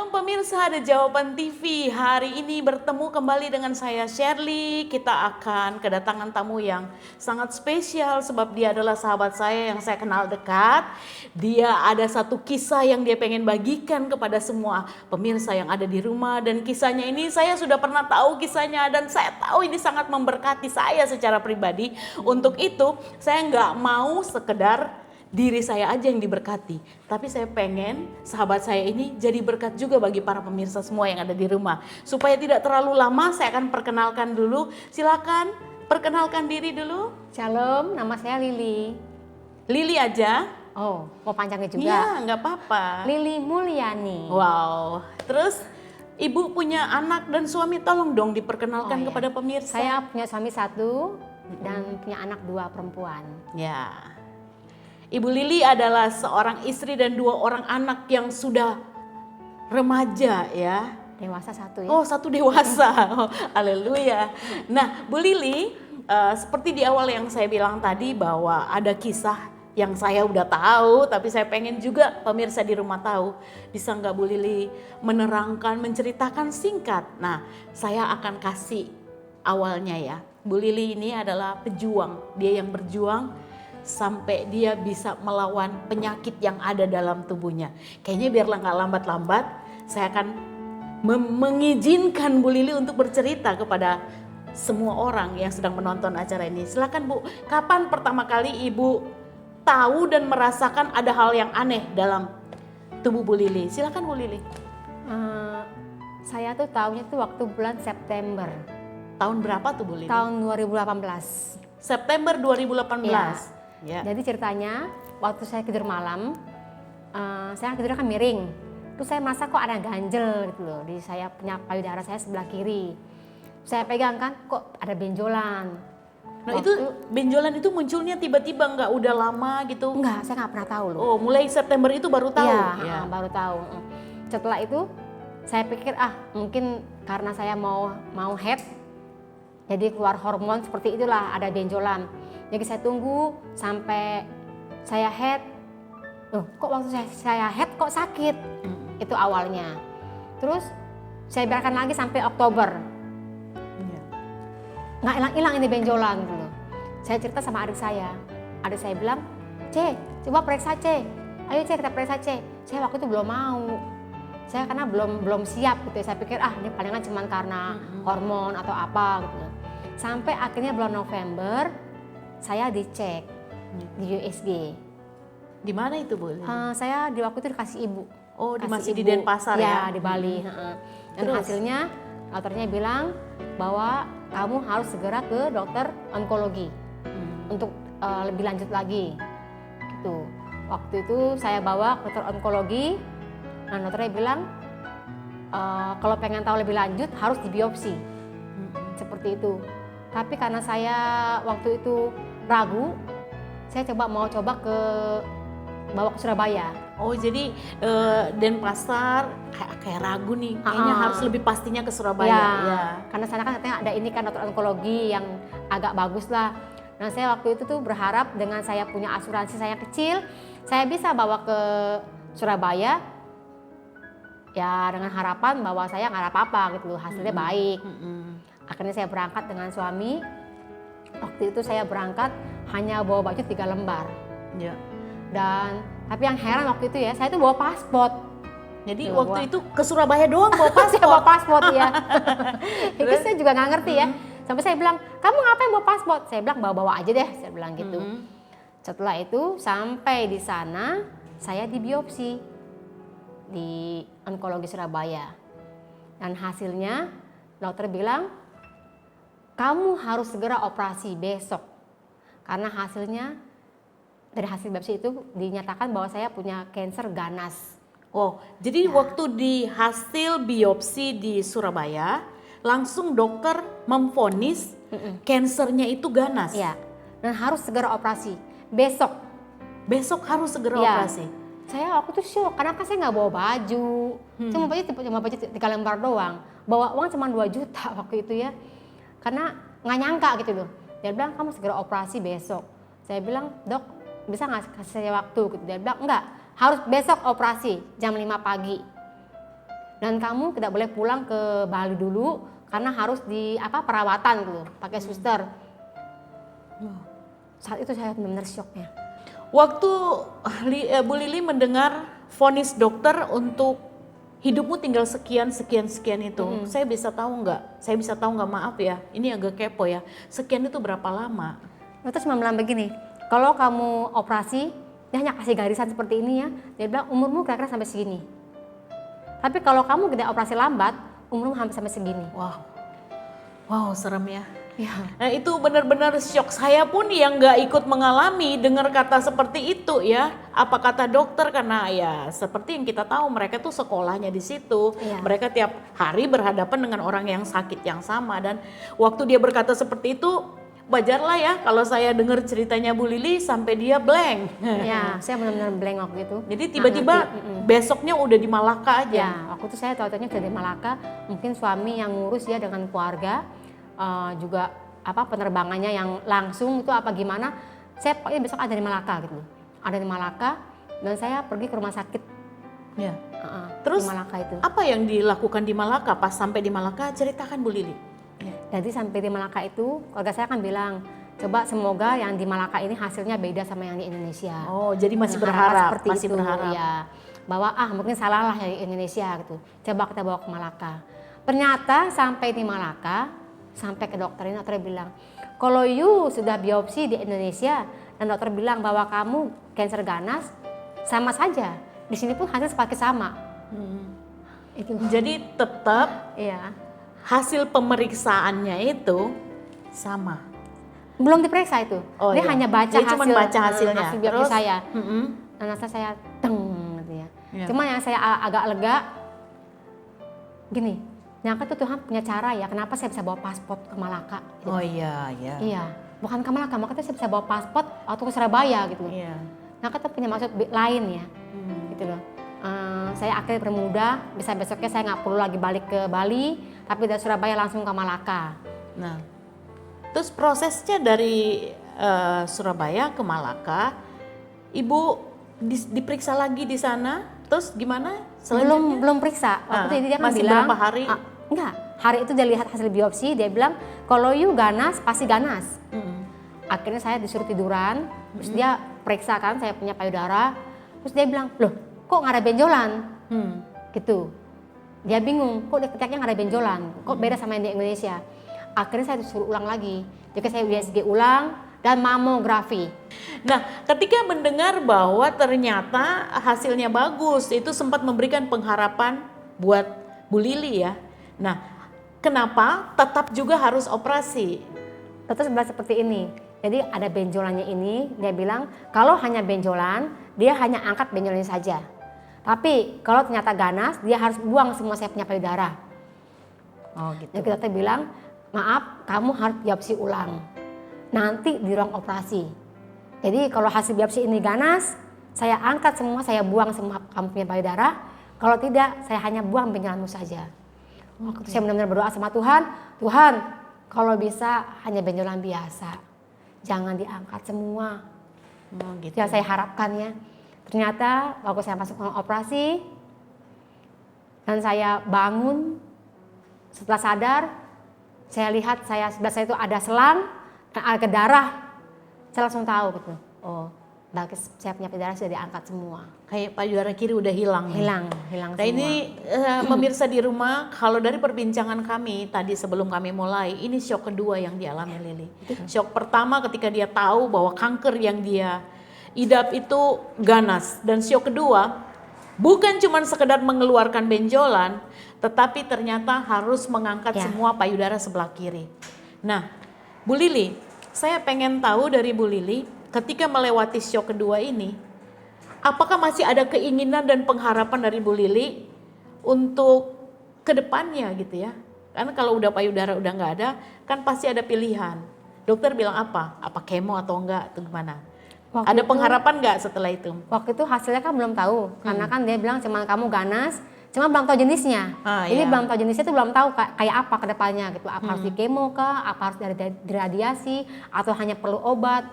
Shalom pemirsa ada Jawaban TV. Hari ini bertemu kembali dengan saya Shirley. Kita akan kedatangan tamu yang sangat spesial sebab dia adalah sahabat saya yang saya kenal dekat. Dia ada satu kisah yang dia pengen bagikan kepada semua pemirsa yang ada di rumah, dan kisahnya ini saya sudah pernah tahu kisahnya dan saya tahu ini sangat memberkati saya secara pribadi. Untuk itu saya nggak mau sekedar diri saya aja yang diberkati, tapi saya pengen sahabat saya ini jadi berkat juga bagi para pemirsa semua yang ada di rumah. Supaya tidak terlalu lama, saya akan perkenalkan dulu. Silakan perkenalkan diri dulu. Shalom, nama saya Lili. Lili aja. Oh, mau panjangnya juga? Iya, nggak apa-apa. Lili Mulyani. Wow. Terus ibu punya anak dan suami, tolong dong diperkenalkan kepada pemirsa. Saya punya suami satu dan punya anak 2 perempuan. Ya. Ibu Lili adalah seorang istri dan 2 orang anak yang sudah remaja ya. Dewasa 1 ya. Oh, 1 dewasa. Oh, haleluya. Nah, Bu Lili, seperti di awal yang saya bilang tadi bahwa ada kisah yang saya udah tahu, tapi saya pengen juga pemirsa di rumah tahu. Bisa nggak Bu Lili menerangkan, menceritakan singkat? Nah, saya akan kasih awalnya ya. Bu Lili ini adalah pejuang. Dia yang berjuang sampai dia bisa melawan penyakit yang ada dalam tubuhnya. Kayaknya biarlah nggak lambat-lambat, saya akan mengizinkan Bu Lili untuk bercerita kepada semua orang yang sedang menonton acara ini. Silakan Bu, kapan pertama kali Ibu tahu dan merasakan ada hal yang aneh dalam tubuh Bu Lili? Silakan Bu Lili. Saya tuh tahunya tuh waktu bulan September. Tahun berapa tuh Bu Lili? Tahun 2018. September 2018. Ya. Jadi ceritanya waktu saya tidur malam, saya tidurnya kan miring. Terus saya merasa kok ada ganjel gitu loh di saya punya payudara saya sebelah kiri. Saya pegang kan kok ada benjolan. Nah itu benjolan itu munculnya tiba-tiba, nggak udah lama gitu? Enggak, saya nggak pernah tahu loh. Oh, mulai September itu baru tahu? Iya, baru tahu. Setelah itu saya pikir mungkin karena saya mau head, jadi keluar hormon seperti itulah ada benjolan. Jadi saya tunggu sampai saya head, kok waktu saya head kok sakit, itu awalnya. Terus saya biarkan lagi sampai Oktober, nggak hilang-hilang ini benjolan gitu. Saya cerita sama adik saya bilang, C, coba periksa C, ayo C kita periksa C. Saya waktu itu belum mau, saya karena belum siap gitu. Saya pikir ini palingan cuma karena hormon atau apa gitu. Sampai akhirnya bulan November saya dicek di USG. Di mana itu Bu? Saya di waktu itu dikasih ibu. Oh, masih di Denpasar ya? Ya, di Bali. Dan terus? Hasilnya dokternya bilang bahwa kamu harus segera ke dokter onkologi untuk lebih lanjut lagi. Gitu. Waktu itu saya bawa ke dokter onkologi. Nah, dokternya bilang kalau pengen tahu lebih lanjut harus dibiopsi. Seperti itu. Tapi karena saya waktu itu ragu, saya bawa ke Surabaya. Oh, jadi Denpasar kayak ragu nih, kayaknya harus lebih pastinya ke Surabaya. Ya. Karena sana kan katanya ada ini kan dokter onkologi yang agak bagus lah. Nah, saya waktu itu tuh berharap dengan saya punya asuransi saya kecil, saya bisa bawa ke Surabaya. Ya dengan harapan bahwa saya nggak ada apa-apa gitu loh, hasilnya baik. Akhirnya saya berangkat dengan suami. Waktu itu saya berangkat hanya bawa baju 3 lembar. Ya. Tapi yang heran waktu itu ya, saya itu bawa paspor. Jadi waktu itu ke Surabaya doang bawa paspor? Saya bawa paspor ya. Itu saya juga nggak ngerti ya. Sampai saya bilang, kamu ngapain bawa paspor? Saya bilang bawa-bawa aja deh, saya bilang gitu. Setelah itu sampai di sana, saya dibiopsi di onkologi Surabaya. Dan hasilnya dokter bilang, kamu harus segera operasi besok. Karena hasilnya, dari hasil biopsi itu dinyatakan bahwa saya punya kanker ganas. Oh, jadi waktu di hasil biopsi di Surabaya, langsung dokter memvonis kansernya itu ganas? Iya, dan harus segera operasi. Besok. Besok harus segera operasi? Saya waktu itu shock, karena kan saya nggak bawa baju. Cuma baju 3 lembar doang. Bawa uang cuma 2 juta waktu itu ya. Karena nggak nyangka gitu loh. Dia bilang kamu segera operasi besok. Saya bilang dok bisa nggak kasih saya waktu gitu. Dia bilang enggak, harus besok operasi jam 5 pagi. dan kamu tidak boleh pulang ke Bali dulu karena harus di perawatan gitu, pakai suster. Saat itu saya benar-benar syoknya. Waktu Bu Lili mendengar vonis dokter untuk hidupmu tinggal sekian itu, saya bisa tahu nggak, maaf ya, ini agak kepo ya, sekian itu berapa lama? Dokter cuma bilang begini, kalau kamu operasi, dia hanya kasih garisan seperti ini ya, dia bilang umurmu kira-kira sampai segini. Tapi kalau kamu tidak operasi lambat, umurmu hampir sampai segini. Wow, serem ya. Ya. Nah itu benar-benar syok, saya pun yang nggak ikut mengalami dengar kata seperti itu ya. Apa kata dokter, karena ya seperti yang kita tahu mereka tuh sekolahnya di situ. Iya. Mereka tiap hari berhadapan dengan orang yang sakit yang sama, dan waktu dia berkata seperti itu, wajarlah ya kalau saya dengar ceritanya Bu Lili sampai dia blank. Ya, saya benar-benar blank waktu itu. Jadi tiba-tiba besoknya udah di Malaka aja. Ya, waktu itu saya tahu-tahunya sudah di Malaka, mungkin suami yang ngurus ya dengan keluarga. Juga penerbangannya yang langsung itu gimana, saya pokoknya besok ada di Malaka gitu, ada di Malaka, dan saya pergi ke rumah sakit ya. Terus di Malaka itu. Apa yang dilakukan di Malaka? Pas sampai di Malaka, ceritakan Bu Lili. Jadi sampai di Malaka itu keluarga saya kan bilang, coba semoga yang di Malaka ini hasilnya beda sama yang di Indonesia. Oh, jadi masih berharap, seperti masih itu, berharap ya, bahwa mungkin salah lah yang di Indonesia gitu, coba kita bawa ke Malaka. Ternyata sampai di Malaka, sampai ke dokter ini, dokter bilang kalau you sudah biopsi di Indonesia dan dokter bilang bahwa kamu kanker ganas, sama saja di sini pun hasil seperti sama. Itu. Jadi tetap Iya. hasil pemeriksaannya itu sama. Belum diperiksa itu, dia hanya baca dia cuma baca hasilnya. hasil biopsi Terus saya. Dan hasil saya gitu ya. Cuma yang saya agak lega gini, nyangka tuh Tuhan punya cara ya, kenapa saya bisa bawa paspor ke Malaka gitu. Oh iya. Iya, bukan ke Malaka, makanya saya bisa bawa paspor atau ke Surabaya gitu. Iya. Nyangka tuh punya maksud lain ya, gitu loh. Saya akhirnya bermudah, bisa besoknya saya nggak perlu lagi balik ke Bali, tapi dari Surabaya langsung ke Malaka. Nah, terus prosesnya dari Surabaya ke Malaka, Ibu diperiksa lagi di sana, terus gimana? Belum periksa. Waktu itu dia kan masih bilang, berapa hari? Enggak, hari itu dia lihat hasil biopsi, dia bilang kalau you ganas pasti ganas. Akhirnya saya disuruh tiduran, terus dia periksa kan saya punya payudara, terus dia bilang, loh kok nggak ada benjolan? Gitu. Dia bingung, kok ketiknya nggak ada benjolan, kok beda sama yang di Indonesia. Akhirnya saya disuruh ulang lagi, jadi saya USG ulang dan mamografi. Nah, ketika mendengar bahwa ternyata hasilnya bagus, itu sempat memberikan pengharapan buat Bu Lili ya. Nah, kenapa tetap juga harus operasi? Tetap sebenarnya seperti ini. Jadi ada benjolannya ini, dia bilang kalau hanya benjolan, dia hanya angkat benjolannya saja. Tapi kalau ternyata ganas, dia harus buang semua saya punya payudara. Oh gitu. Jadi kita bilang, maaf, kamu harus biopsi ulang. Nanti di ruang operasi. Jadi kalau hasil biopsi ini ganas, saya angkat semua, saya buang semua kamu punya payudara. Kalau tidak, saya hanya buang benjolanmu saja. Waktu itu saya benar-benar berdoa sama Tuhan, Tuhan, kalau bisa hanya benjolan biasa, jangan diangkat semua. Gitu. Ya saya harapkan ya. Ternyata waktu saya masuk ruang operasi dan saya bangun, setelah sadar, saya lihat sebelah saya itu ada selang dan ada darah. Saya langsung tahu gitu. Oh, saya punya payudara sudah diangkat semua. Kayak payudara kiri udah hilang. Hilang Nah semua. ini pemirsa di rumah, kalau dari perbincangan kami tadi sebelum kami mulai, ini syok kedua yang dialami Lili. Syok pertama ketika dia tahu bahwa kanker yang dia idap itu ganas, dan syok kedua bukan cuma sekedar mengeluarkan benjolan, tetapi ternyata harus mengangkat semua payudara sebelah kiri. Nah, Bu Lili, saya pengen tahu dari Bu Lili, ketika melewati syok kedua ini, apakah masih ada keinginan dan pengharapan dari Bu Lili untuk kedepannya gitu ya? Karena kalau udah payudara udah nggak ada, kan pasti ada pilihan. Dokter bilang apa? Apa kemo atau enggak? Atau gimana? Ada pengharapan nggak setelah itu? Waktu itu hasilnya kan belum tahu, karena kan dia bilang cuma kamu ganas, cuma belum tahu jenisnya. Jadi belum tahu jenisnya itu belum tahu kayak apa ke depannya gitu. Apa harus di kemo kah? Apa harus diradiasi? Atau hanya perlu obat?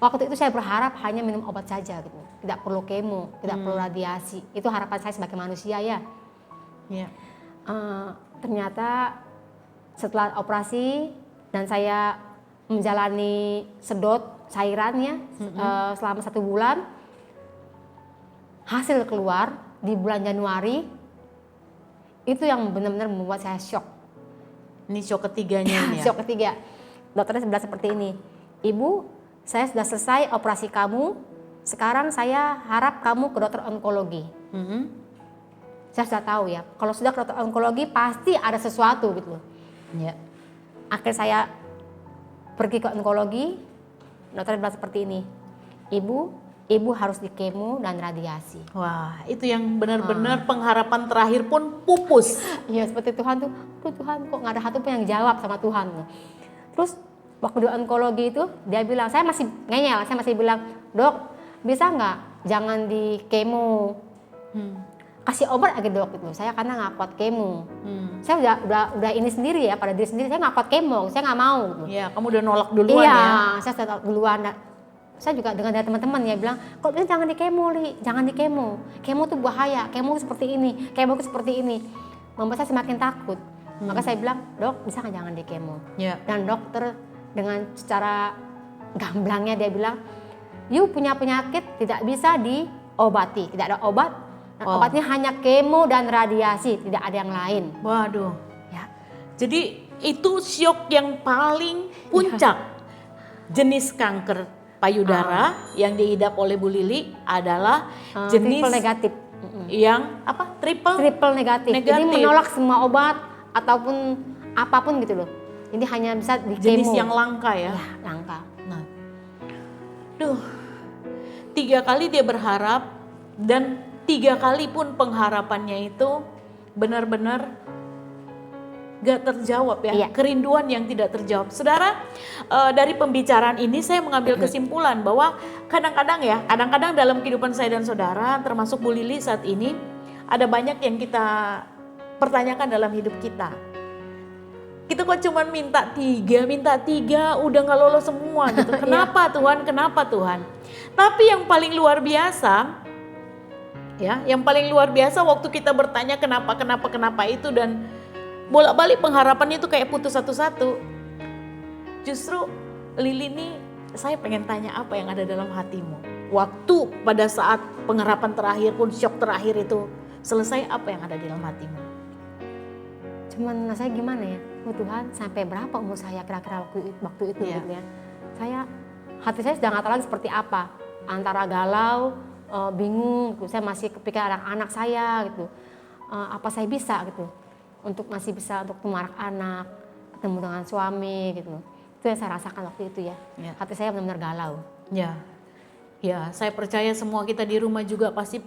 Waktu itu saya berharap hanya minum obat saja gitu. Tidak perlu kemo, tidak perlu radiasi. Itu harapan saya sebagai manusia ya. Iya. Ternyata setelah operasi dan saya menjalani sedot cairannya selama 1 bulan, hasil keluar di bulan Januari, itu yang benar-benar membuat saya shock. Ini shock ketiganya ini ya? Shock ketiga. Dokternya bilang seperti ini, Ibu, saya sudah selesai operasi kamu, sekarang saya harap kamu ke dokter onkologi. Saya sudah tahu ya, kalau sudah ke dokter onkologi pasti ada sesuatu gitu loh. Ya. Akhirnya saya pergi ke onkologi, dokter bilang seperti ini, Ibu harus di kemo dan radiasi. Wah, itu yang benar-benar pengharapan terakhir pun pupus. Iya, seperti Tuhan tuh, Tuhan kok nggak ada satu pun yang jawab sama Tuhan. Terus waktu di onkologi itu dia bilang, saya masih ngeyel, saya masih bilang, Dok, bisa nggak jangan di kemo, kasih obat aja Dok gitu. Saya karena nggak kuat kemo. Saya udah ini sendiri ya, pada diri sendiri saya nggak kuat kemo, saya nggak mau. Gitu. Iya, kamu udah nolak duluan iya, ya. Saya sudah duluan. Saya juga dengar dari teman-teman ya bilang, kok jangan di kemo, Li, jangan di kemo. Kemo tuh bahaya, kemo seperti ini, kemo seperti ini. Membuat saya semakin takut. Maka saya bilang, Dok, bisa nggak jangan di kemo? Ya. Dan dokter dengan secara gamblangnya dia bilang, you punya penyakit tidak bisa diobati, tidak ada obat. Obatnya hanya kemo dan radiasi, tidak ada yang lain. Waduh. Ya. Jadi itu syok yang paling puncak. Jenis kanker payudara yang diidap oleh Bu Lili adalah jenis triple negatif. Yang apa? Triple negatif. Jadi menolak semua obat ataupun apapun gitu loh. Jadi hanya bisa di jenis kemo. yang langka ya. Ya, langka. Nah, 3 kali dia berharap dan 3 kali pun pengharapannya itu benar-benar gak terjawab ya. Iya. Kerinduan yang tidak terjawab. Saudara, dari pembicaraan ini saya mengambil kesimpulan bahwa kadang-kadang dalam kehidupan saya dan saudara, termasuk Bu Lili saat ini, ada banyak yang kita pertanyakan dalam hidup kita. Kita kok cuma minta tiga, udah gak lolos semua gitu. Kenapa Tuhan, kenapa Tuhan? Tapi yang paling luar biasa, ya, yang paling luar biasa waktu kita bertanya kenapa itu dan bolak-balik pengharapannya itu kayak putus satu-satu. Justru Lili nih, saya pengen tanya apa yang ada dalam hatimu. Waktu pada saat pengharapan terakhir pun syok terakhir itu selesai, apa yang ada di dalam hatimu? Cuman saya gimana ya, oh Tuhan sampai berapa umur saya kira-kira waktu itu Iya. gitu ya. Hati saya sudah nggak tahu lagi seperti apa. Antara galau, bingung, gitu. Saya masih kepikiran anak saya gitu. Apa saya bisa gitu. Untuk masih bisa untuk ketemu anak, ketemu dengan suami gitu. Itu yang saya rasakan waktu itu ya. Ya. Hati saya benar-benar galau. Ya, saya percaya semua kita di rumah juga pasti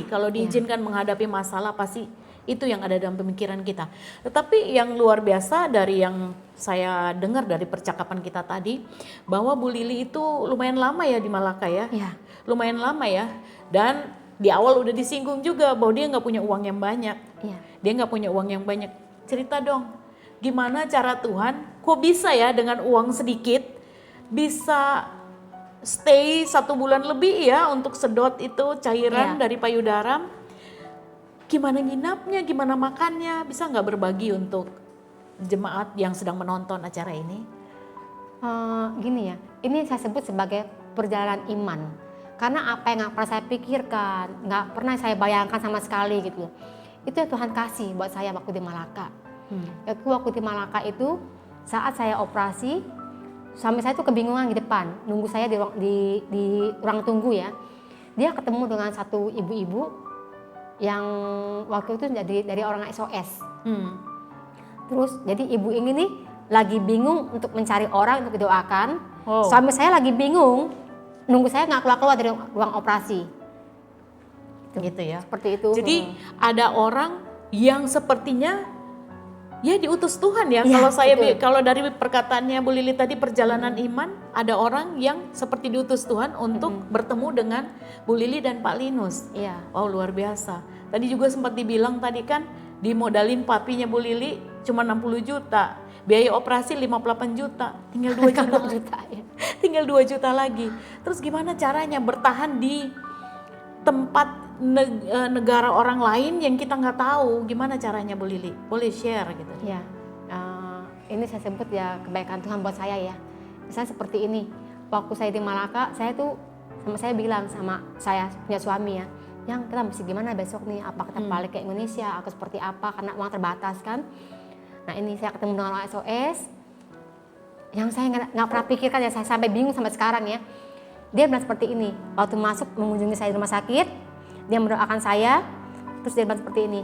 kalau diizinkan menghadapi masalah pasti itu yang ada dalam pemikiran kita. Tetapi yang luar biasa dari yang saya dengar dari percakapan kita tadi, bahwa Bu Lili itu lumayan lama ya di Malaka ya. Iya. Lumayan lama ya. Dan di awal udah disinggung juga bahwa dia nggak punya uang yang banyak. Iya. Dia nggak punya uang yang banyak. Cerita dong, gimana cara Tuhan, kok bisa ya dengan uang sedikit bisa stay 1 bulan lebih ya untuk sedot itu cairan dari payudara. Gimana nginapnya, gimana makannya, bisa nggak berbagi untuk jemaat yang sedang menonton acara ini? Gini ya, ini saya sebut sebagai perjalanan iman. Karena apa yang nggak pernah saya pikirkan, nggak pernah saya bayangkan sama sekali gitu. Itu yang Tuhan kasih buat saya waktu di Malaka. Waktu di Malaka itu saat saya operasi, suami saya tuh kebingungan di depan, nunggu saya di ruang tunggu ya. Dia ketemu dengan satu ibu-ibu yang waktu itu dari orang SOS. Terus jadi ibu ini nih lagi bingung untuk mencari orang untuk didoakan. Suami saya lagi bingung, nunggu saya nggak keluar dari ruang operasi. Gitu ya. Seperti itu. Jadi ada orang yang sepertinya ya diutus Tuhan ya. Ya, Kalau dari perkataannya Bu Lili tadi perjalanan iman, ada orang yang seperti diutus Tuhan untuk bertemu dengan Bu Lili dan Pak Linus. Iya. Wow, luar biasa. Tadi juga sempat dibilang tadi kan dimodalin papinya Bu Lili cuma 60 juta. Biaya operasi 58 juta. Tinggal 2 juta. Ya. Tinggal 2 juta lagi. Terus gimana caranya bertahan di tempat negara orang lain yang kita nggak tahu. Gimana caranya Bu Lili? Boleh share gitu? Ya, ini saya sebut ya kebaikan Tuhan buat saya ya. Misalnya seperti ini, waktu saya di Malaka, saya bilang sama saya punya suami ya, yang kita mesti gimana besok nih? Apa kita balik ke Indonesia? Atau seperti apa? Karena uang terbatas kan. Nah ini saya ketemu dengan orang SOS, yang saya nggak pernah pikirkan ya, saya sampai bingung sampai sekarang ya. Dia bilang seperti ini, waktu masuk mengunjungi saya di rumah sakit, dia mendoakan saya, terus dia bilang seperti ini,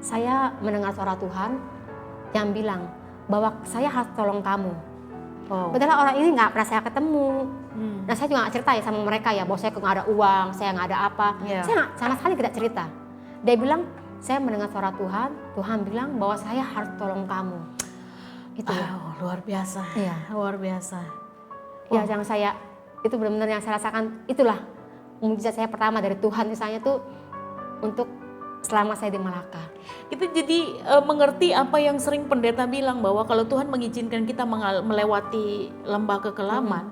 saya mendengar suara Tuhan yang bilang bahwa saya harus tolong kamu. Padahal orang ini nggak pernah saya ketemu. Nah saya juga nggak cerita ya sama mereka ya, bahwa saya nggak ada uang, saya nggak ada apa. Saya sama sekali tidak cerita. Dia bilang, saya mendengar suara Tuhan, Tuhan bilang bahwa saya harus tolong kamu. Itu ya. Luar biasa. Iya. Luar biasa. Ya yang saya, itu benar-benar yang saya rasakan, itulah mujizat saya pertama dari Tuhan misalnya tuh untuk selama saya di Malaka. Kita jadi mengerti apa yang sering pendeta bilang, bahwa kalau Tuhan mengizinkan kita melewati lembah kekelaman,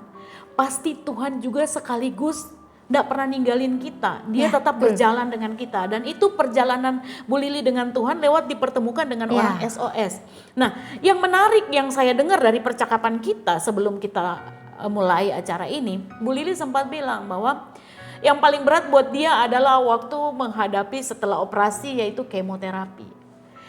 pasti Tuhan juga sekaligus tidak pernah ninggalin kita. Dia tetap berjalan dengan kita. Dan itu perjalanan Bu Lili dengan Tuhan lewat dipertemukan dengan orang SOS. Nah, yang menarik yang saya dengar dari percakapan kita sebelum kita mulai acara ini, Bu Lili sempat bilang bahwa yang paling berat buat dia adalah waktu menghadapi setelah operasi, yaitu kemoterapi.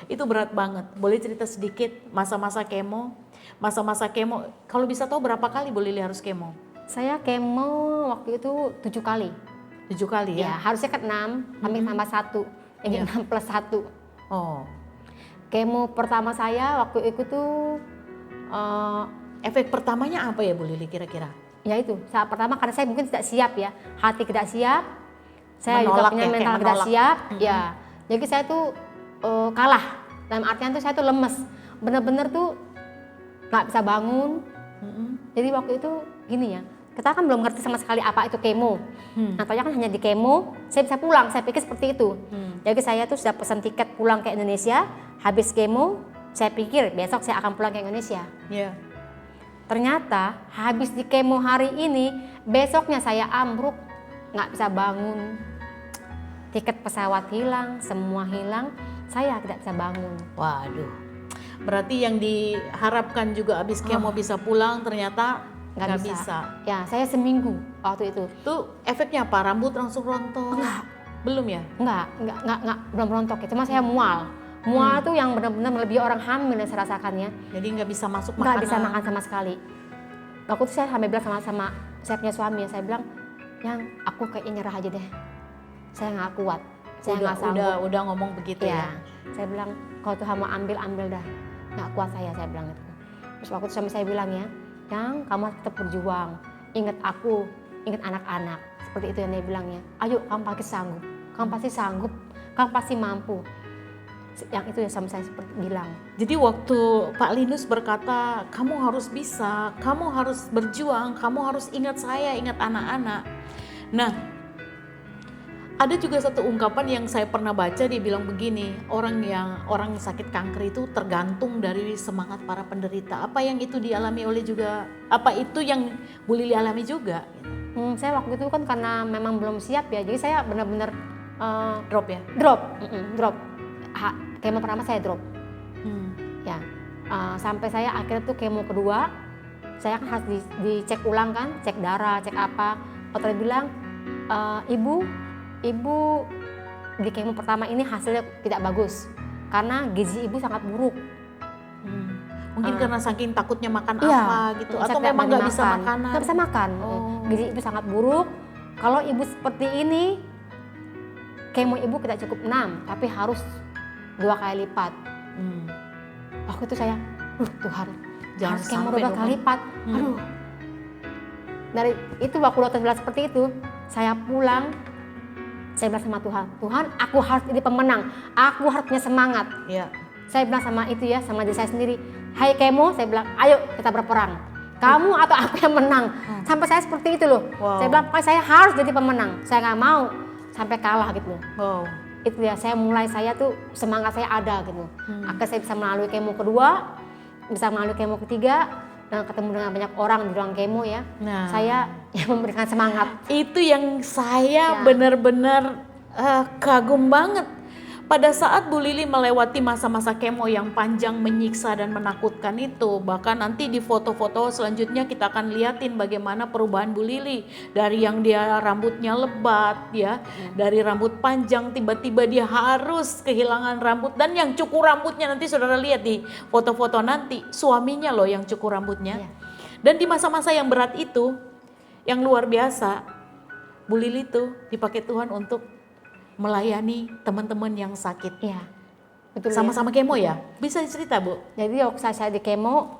Itu berat banget. Boleh cerita sedikit masa-masa kemo? Masa-masa kemo, kalau bisa tahu berapa kali Bu Lili harus kemo? Saya kemo waktu itu 7 kali. 7 kali ya? Ya, harusnya kan 6, kami tambah 1. Ini 6 plus 1. Oh. Kemo pertama saya waktu itu tuh efek pertamanya apa ya Bu Lili kira-kira? Ya itu, saat pertama karena saya mungkin tidak siap ya. Hati tidak siap. Saya Menolak juga punya ya, mental kayak tidak menolak. siap. Ya. Jadi saya tuh kalah. Dalam artian tuh saya tuh lemes. Bener-bener tuh nggak bisa bangun. Jadi waktu itu gini ya, kita kan belum ngerti sama sekali apa itu kemo. Ataunya kan hanya di kemo, saya bisa pulang, saya pikir seperti itu. Jadi saya tuh sudah pesan tiket pulang ke Indonesia, habis kemo, saya pikir besok saya akan pulang ke Indonesia. Iya. Ternyata habis di kemo hari ini, besoknya saya ambruk, nggak bisa bangun. Tiket pesawat hilang, semua hilang, saya tidak bisa bangun. Waduh. Berarti yang diharapkan juga habis kemo bisa pulang, ternyata nggak bisa. Ya, saya seminggu waktu itu. Tuh efeknya apa? Rambut langsung rontok? Enggak. Belum ya? Enggak, belum rontok ya. Cuma saya mual. Mual tuh yang benar-benar melebihi orang hamil yang saya rasakan ya. Jadi nggak bisa masuk makanan? Nggak bisa makan sama sekali. Waktu itu saya sampai bilang sama saya punya suami, saya bilang, yang aku kayaknya nyerah aja deh. Saya nggak kuat, saya nggak sanggup. Udah ngomong begitu ya? Saya bilang, kalau Tuhan mau ambil dah. Nggak kuat saya bilang gitu. Terus waktu itu suami saya bilang ya, yang kamu harus tetap berjuang. Ingat aku, ingat anak-anak. Seperti itu yang dia bilang ya. Ayo, kamu pasti sanggup. Kamu pasti sanggup, kamu pasti mampu. Yang itu ya sama saya seperti bilang. Jadi waktu Pak Linus berkata, kamu harus bisa, kamu harus berjuang, kamu harus ingat saya, ingat anak-anak. Nah, ada juga satu ungkapan yang saya pernah baca, dia bilang begini, orang sakit kanker itu tergantung dari semangat para penderita. Apa yang itu dialami oleh juga, apa itu yang Bu Lili alami juga? Saya waktu itu kan karena memang belum siap ya, jadi saya benar-benar drop ya? Drop. Kemo pertama saya drop. Ya, sampai saya akhirnya tuh kemo kedua, saya kan harus dicek ulang kan, cek darah, cek apa. Dokter bilang, ibu di kemo pertama ini hasilnya tidak bagus karena gizi ibu sangat buruk. Mungkin karena saking takutnya makan apa gitu, atau memang nggak bisa makanan? Nggak bisa makan. Gizi ibu sangat buruk. Kalau ibu seperti ini, kemo ibu tidak cukup 6, tapi harus 2 kali lipat. Waktu itu saya, Tuhan, jangan harus kemo sampai 2 kali lipat. Aduh. Dari itu waktu dokter bilang seperti itu, saya pulang, saya bilang sama Tuhan, Tuhan, aku harus jadi pemenang, aku harus punya semangat. Iya. Saya bilang sama itu ya, sama diri saya sendiri, hai kemo, saya bilang, ayo kita berperang. Kamu atau aku yang menang. Sampai saya seperti itu loh. Wow. Saya bilang, saya harus jadi pemenang. Saya nggak mau sampai kalah gitu. Wow. Itu ya, saya tuh semangat saya ada gitu. Akhirnya saya bisa melalui kemo kedua, bisa melalui kemo ketiga, dan ketemu dengan banyak orang di ruang kemo ya. Nah. Saya yang memberikan semangat. Itu yang saya benar-benar kagum banget. Pada saat Bu Lili melewati masa-masa kemo yang panjang, menyiksa dan menakutkan itu, bahkan nanti di foto-foto selanjutnya kita akan liatin bagaimana perubahan Bu Lili. Dari yang dia rambutnya lebat ya, dari rambut panjang tiba-tiba dia harus kehilangan rambut, dan yang cukur rambutnya nanti saudara lihat di foto-foto nanti, suaminya loh yang cukur rambutnya. Iya. Dan di masa-masa yang berat itu, yang luar biasa, Bu Lili tuh dipakai Tuhan untuk melayani teman-teman yang sakit. Iya, betul. Sama-sama kemo ya? Bisa cerita Bu? Jadi waktu saya di kemo,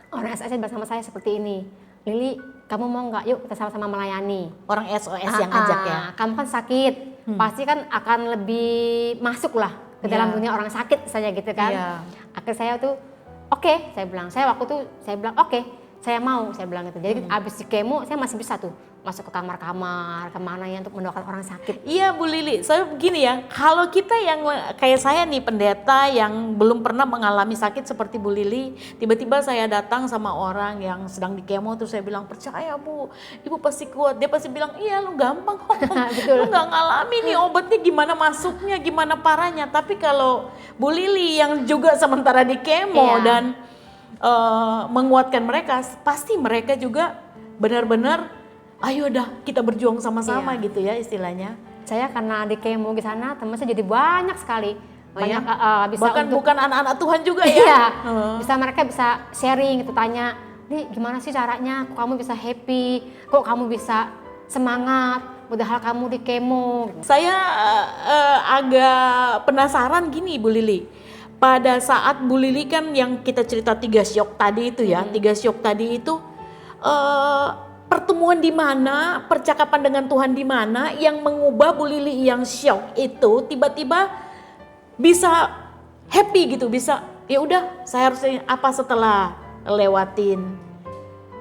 orang SOS bersama saya seperti ini. Lili, kamu mau nggak? Yuk kita sama-sama melayani. Orang SOS yang ngajak ya? Kamu kan sakit, pasti kan akan lebih masuk lah ke dalam dunia orang sakit saja gitu kan. Iya. Akhirnya saya tuh, oke, saya bilang. Saya waktu itu saya bilang oke, saya mau, saya bilang gitu. Jadi abis di kemo saya masih bisa tuh masuk ke kamar-kamar, kemana ya untuk mendoakan orang sakit. Iya Bu Lili, saya begini ya, kalau kita yang kayak saya nih pendeta yang belum pernah mengalami sakit seperti Bu Lili, tiba-tiba saya datang sama orang yang sedang di kemo, terus saya bilang percaya Bu, Ibu pasti kuat. Dia pasti bilang iya lu gampang kok, lu nggak ngalamin nih obatnya gimana masuknya, gimana parahnya. Tapi kalau Bu Lili yang juga sementara di kemo dan menguatkan mereka, pasti mereka juga benar-benar ayo dah kita berjuang sama-sama gitu ya istilahnya. Saya karena di kemo di sana teman saya jadi banyak sekali. Banyak bisa bahkan untuk, bukan anak-anak Tuhan juga ya. Iya. Bisa mereka bisa sharing gitu, tanya, "Di gimana sih caranya? Kok kamu bisa happy? Kok kamu bisa semangat? Padahal kamu di kemo." Saya agak penasaran gini Bu Lili. Pada saat Bu Lili kan yang kita cerita 3 syok tadi itu ya, 3 syok tadi itu pertemuan di mana, percakapan dengan Tuhan di mana yang mengubah Bu Lili yang syok itu tiba-tiba bisa happy gitu, bisa ya udah saya harus apa setelah lewatin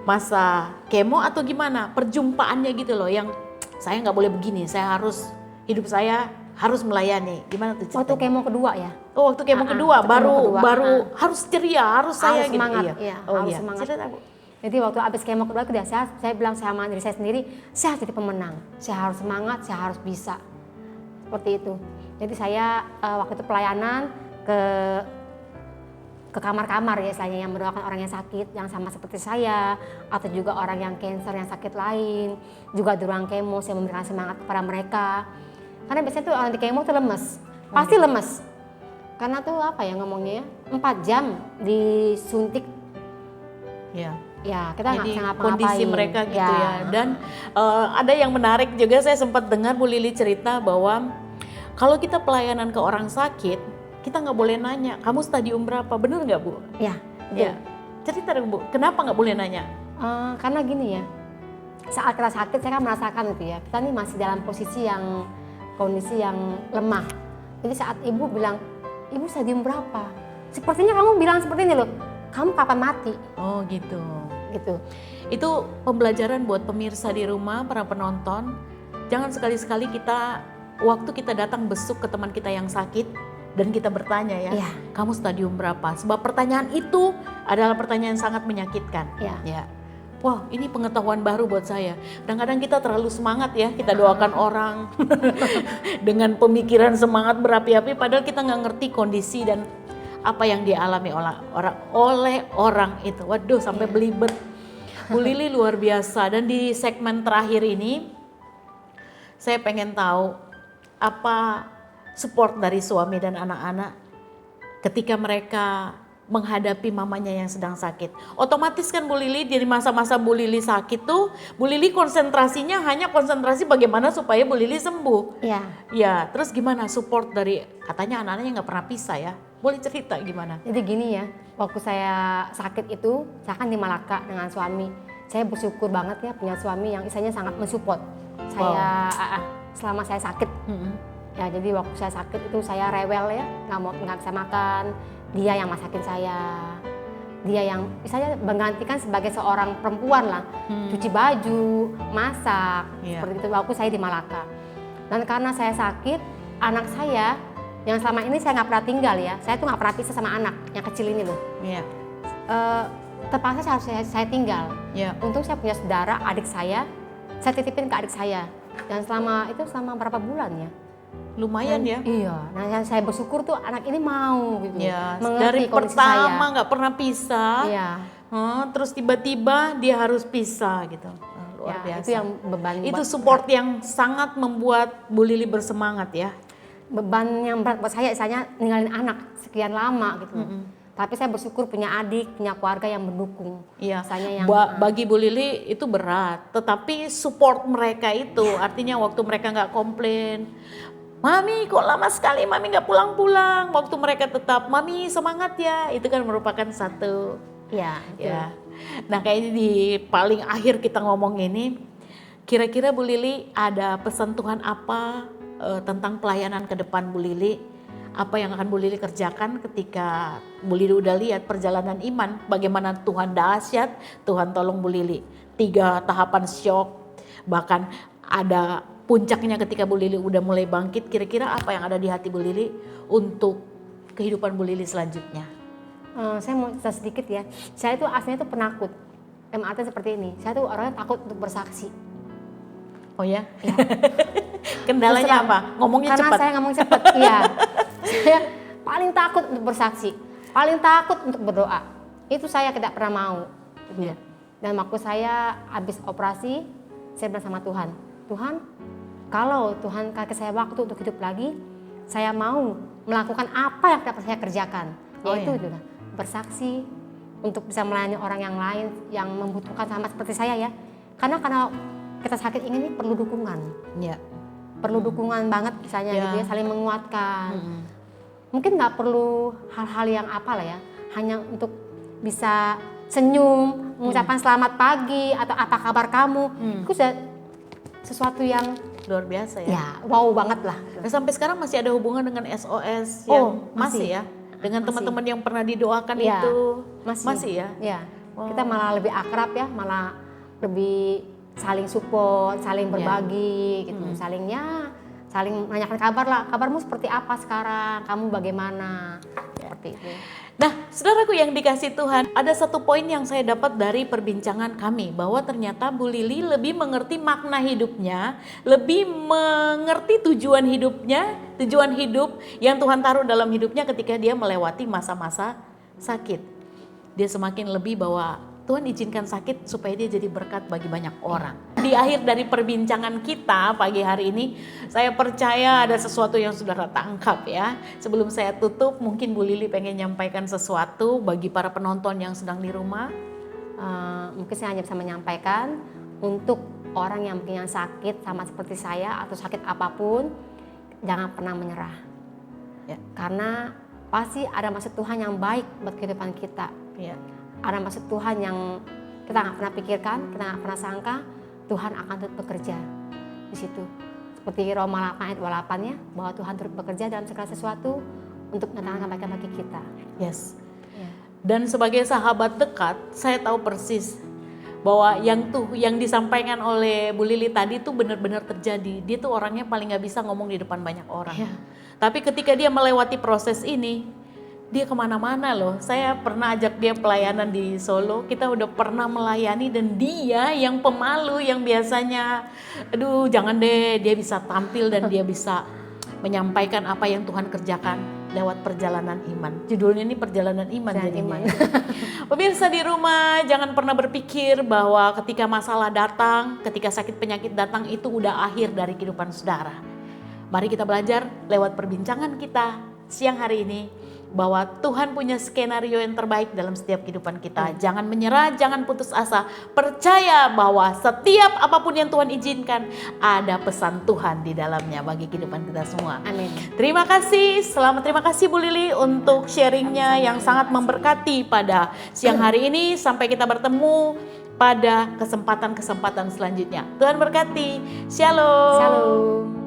masa kemo atau gimana perjumpaannya gitu loh, yang saya nggak boleh begini, saya harus hidup saya harus melayani. Gimana tuh ceritanya? Waktu kemo kedua ya. Oh waktu kemo kedua baru harus ceria, harus saya harus gitu. semangat, Iya. iya, Oh harus iya. semangat. Cerita Bu. Jadi waktu abis kemo kedua itu saya bilang sama diri saya sendiri, saya harus jadi pemenang, saya harus semangat, saya harus bisa. Seperti itu. Jadi saya waktu itu pelayanan ke kamar-kamar ya istilahnya, yang mendoakan orang yang sakit, yang sama seperti saya, atau juga orang yang cancer, yang sakit lain. Juga di ruang kemo saya memberikan semangat kepada mereka. Karena biasanya tuh orang di kemo tuh lemes, pasti lemes. Karena tuh apa ya ngomongnya ya, 4 jam disuntik. Iya. Ya kita nggak Jadi bisa ngapa-ngapain. kondisi mereka gitu ya. Dan ada yang menarik juga, saya sempat dengar Bu Lili cerita bahwa kalau kita pelayanan ke orang sakit, kita nggak boleh nanya, kamu stadium berapa, bener nggak Bu? Ya, betul. Ya. Cerita dong Bu, kenapa nggak boleh nanya? Karena gini ya, saat kita sakit saya kan merasakan gitu ya, kita nih masih dalam kondisi yang lemah. Jadi saat ibu bilang, ibu stadium berapa? Sepertinya kamu bilang seperti ini loh, kamu kapan mati? Oh gitu. Gitu. Itu pembelajaran buat pemirsa di rumah, para penonton. Jangan sekali-sekali kita, waktu kita datang besuk ke teman kita yang sakit, dan kita bertanya ya, Iya. kamu stadium berapa? Sebab pertanyaan itu adalah pertanyaan yang sangat menyakitkan. Iya. Ya. Wah, ini pengetahuan baru buat saya. Kadang-kadang kita terlalu semangat ya, kita doakan orang dengan pemikiran semangat berapi-api, padahal kita nggak ngerti kondisi dan apa yang dialami oleh orang itu. Waduh, sampai belibet. Bu Lili luar biasa. Dan di segmen terakhir ini, saya pengen tahu apa support dari suami dan anak-anak ketika mereka menghadapi mamanya yang sedang sakit. Otomatis kan Bu Lili, dari masa-masa Bu Lili sakit tuh, Bu Lili konsentrasinya hanya konsentrasi bagaimana supaya Bu Lili sembuh. Iya. Ya, terus gimana support dari, katanya anak-anaknya nggak pernah pisah ya? Boleh cerita gimana? Jadi gini ya, waktu saya sakit itu, saya kan di Malaka dengan suami. Saya bersyukur banget ya punya suami yang istilahnya sangat mensupport saya selama saya sakit. Ya, jadi waktu saya sakit itu saya rewel ya, nggak bisa makan. Dia yang masakin saya, dia yang misalnya menggantikan sebagai seorang perempuan lah, cuci baju, masak, seperti itu waktu saya di Malaka. Dan karena saya sakit, anak saya yang selama ini saya nggak pernah tinggal ya, saya tuh nggak pernah pisah sama anak yang kecil ini loh. Terpaksa saya tinggal. Untung saya punya saudara, adik saya titipin ke adik saya. Dan selama berapa bulan ya? Lumayan ya. Iya. Nah, yang saya bersyukur tuh anak ini mau gitu. Ya, Mengerti dari kondisi pertama saya. nggak pernah pisah, Iya. terus tiba-tiba dia harus pisah gitu. Luar Ya, biasa. itu yang beban. Itu support yang sangat membuat Bu Lili bersemangat ya. Beban yang berat buat saya, misalnya ninggalin anak sekian lama gitu. Tapi saya bersyukur punya adik, punya keluarga yang mendukung. Iya. Misalnya yang Bagi Bu Lili itu berat, tetapi support mereka itu artinya waktu mereka nggak komplain, Mami kok lama sekali Mami nggak pulang-pulang, waktu mereka tetap Mami semangat ya, itu kan merupakan satu ya, ya. Nah kayaknya di paling akhir kita ngomong ini, kira-kira Bu Lili ada pesan Tuhan apa tentang pelayanan ke depan Bu Lili? Apa yang akan Bu Lili kerjakan ketika Bu Lili udah lihat perjalanan iman, bagaimana Tuhan dahsyat, Tuhan tolong Bu Lili. 3 tahapan syok, bahkan ada puncaknya ketika Bu Lili udah mulai bangkit. Kira-kira apa yang ada di hati Bu Lili untuk kehidupan Bu Lili selanjutnya? Saya mau cerita sedikit ya. Saya tuh aslinya tuh penakut. Artinya seperti ini. Saya tuh orangnya takut untuk bersaksi. Oh ya? Ya. Kendalanya Terserah. apa? Ngomongnya Karena cepat. saya ngomong cepat. Iya. Saya paling takut untuk bersaksi. Paling takut untuk berdoa. Itu saya tidak pernah mau. Iya. Dan waktu saya habis operasi, saya bilang sama Tuhan, Tuhan, kalau Tuhan kasih saya waktu untuk hidup lagi, saya mau melakukan apa yang dapat saya kerjakan, yaitu iya. bersaksi untuk bisa melayani orang yang lain yang membutuhkan sama seperti saya ya. Karena kita sakit ini perlu dukungan, Ya. perlu dukungan banget misalnya Ya. gitu ya, saling menguatkan. Mungkin nggak perlu hal-hal yang apalah ya, hanya untuk bisa senyum, mengucapkan selamat pagi atau apa kabar kamu, itu sudah sesuatu yang Luar biasa ya. ya wow banget lah. Nah, sampai sekarang masih ada hubungan dengan SOS Oh, yang masih. ya? Dengan Masih. teman-teman yang pernah didoakan Iya, itu? masih. ya? Ya, Wow. kita malah lebih akrab ya, malah lebih saling support, saling berbagi gitu, saling menanyakan kabar lah, kabarmu seperti apa sekarang, kamu bagaimana, seperti itu. Nah, saudaraku yang dikasih Tuhan, ada satu poin yang saya dapat dari perbincangan kami, bahwa ternyata Bu Lili lebih mengerti makna hidupnya, lebih mengerti tujuan hidupnya, tujuan hidup yang Tuhan taruh dalam hidupnya ketika dia melewati masa-masa sakit. Dia semakin lebih bahwa Tuhan izinkan sakit supaya dia jadi berkat bagi banyak orang. Di akhir dari perbincangan kita pagi hari ini, saya percaya ada sesuatu yang saudara tangkap ya. Sebelum saya tutup, mungkin Bu Lili pengen nyampaikan sesuatu bagi para penonton yang sedang di rumah. Mungkin saya hanya bisa menyampaikan untuk orang yang mungkin yang sakit sama seperti saya atau sakit apapun, jangan pernah menyerah. Ya. Karena pasti ada maksud Tuhan yang baik buat kehidupan kita. Ya. Ada maksud Tuhan yang kita nggak pernah pikirkan, kita nggak pernah sangka, Tuhan akan turut bekerja di situ. Seperti Roma 8 ayat 28 ya, bahwa Tuhan turut bekerja dalam segala sesuatu untuk mendatangkan kebaikan bagi kita. Yes. Ya. Dan sebagai sahabat dekat, saya tahu persis bahwa yang disampaikan oleh Bu Lili tadi tuh benar-benar terjadi. Dia tuh orangnya paling nggak bisa ngomong di depan banyak orang. Ya. Tapi ketika dia melewati proses ini, dia kemana-mana loh. Saya pernah ajak dia pelayanan di Solo, kita udah pernah melayani dan dia yang pemalu, yang biasanya aduh jangan deh, dia bisa tampil dan dia bisa menyampaikan apa yang Tuhan kerjakan lewat perjalanan iman. Judulnya ini perjalanan iman. Pemirsa di rumah, jangan pernah berpikir bahwa ketika masalah datang, ketika sakit penyakit datang itu udah akhir dari kehidupan saudara. Mari kita belajar lewat perbincangan kita siang hari ini bahwa Tuhan punya skenario yang terbaik dalam setiap kehidupan kita. Jangan menyerah, jangan putus asa. Percaya bahwa setiap apapun yang Tuhan izinkan, ada pesan Tuhan di dalamnya bagi kehidupan kita semua. Amin. Terima kasih, terima kasih Bu Lili untuk sharingnya yang sangat memberkati pada siang hari ini. Sampai kita bertemu pada kesempatan-kesempatan selanjutnya. Tuhan berkati. Shalom. Shalom.